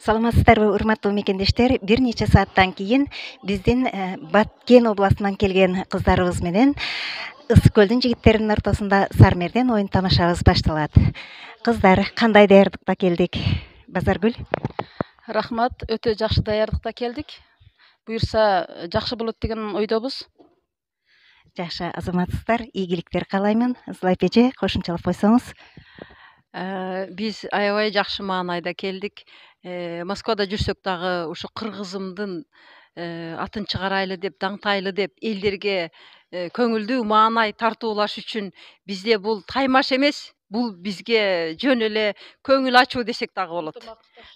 Саламатсыздарбы, урматтуу мекендештер. Бир нече сааттан кийин биздин Баткен областынан келген кыздарыбыз менен Ысык көлдүн жигиттеринин ортосунда Сармерден оюн тамашабыз башталат. Кыздар, кандай даярдыкта келдик? Базаргүл. Рахмат, өтө жакшы даярдыкта келдик. Буюрса жакшы болот деген ойдобуз. Жакшы, азаматсыздар, ийгиликтер каалаймын. Зылайп эже, кошумчалап койсоңуз. Биз аябай жакшы маанайда келдик. Москвада жүрсөк дагы ушу кыргызымдын атын чыгарайлы деп, даңтайлы деп элдерге көңүлдүү маанай тартуулаш үчүн бизде бул таймаш эмес, бул бизге жөн эле көңүл ачуу десек дагы болот.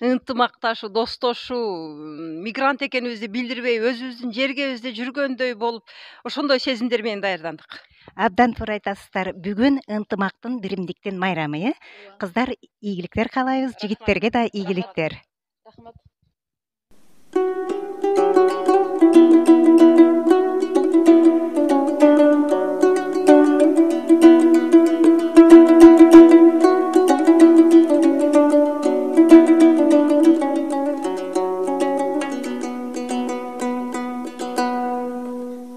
Ынтымакташуу, достошуу, мигрант экенибизди билдирбей, өзүбүздүн жергебизде жүргөндөй болуп, ошондой сезимдер менен даярдандык. Абдан туура айтасыздар. Бүгүн ынтымактын, биримдиктин майрамы. Кыздар, ийгиликтер каалайбыз, жигиттерге да ийгиликтер. Рахмат.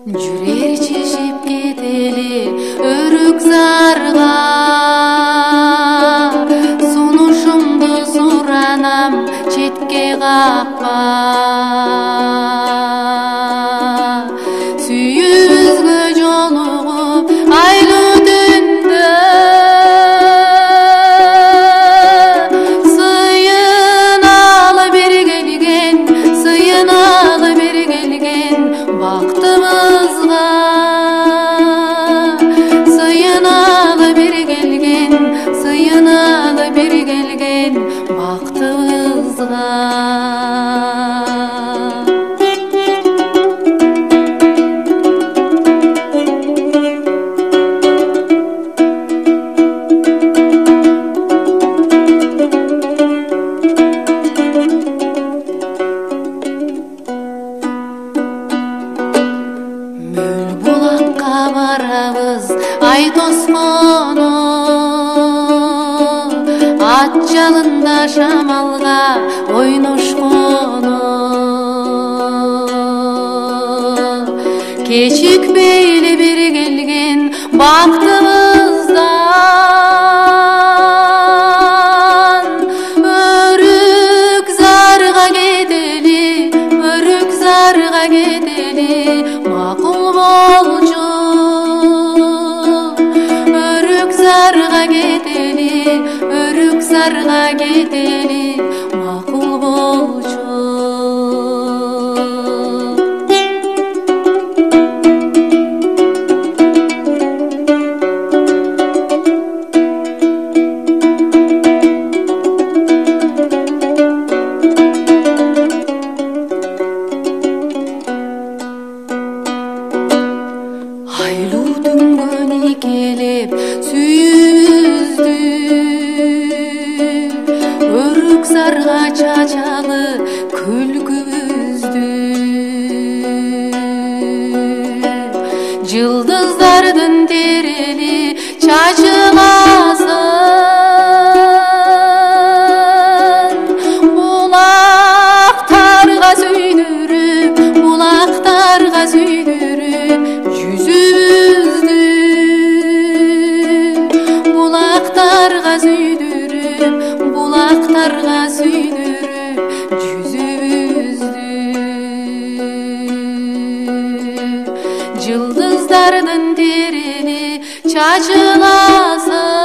Жүрер чешип кетели өрүк зарга, сунушумду суранам четке каппа. Сүйүүбүзгө жолугуп айлуу түндө, сыйыналы бери келген, сыйыналы бери келген бактымызга, сыйыналы бери келген, сыйыналы бери келген бактыбызга. Мөл булакка барабыз ай тосконо, ат жалында шамалга ойношконо. Кечикпейли бери келген бактыбыздан, өрүк зарга кетели, өрүк зарга кетели, макул болчу. Өрүк зарга кетели, өрүк зарга кетели, макул болчу. Айлуу түнгөн ийгилеп сүйүүбүздү, өрүк зарга чачалы күлкүбүздү. Жылдыздардын терели чачыласын, булактарга сүйдүрүп, булактарга сүйдүрүп жүзүбүздү, булактарга сүйдүрүп, булактарга сүйдүрүп жүзүбүздү. Жылдыздардын терели чачыласын,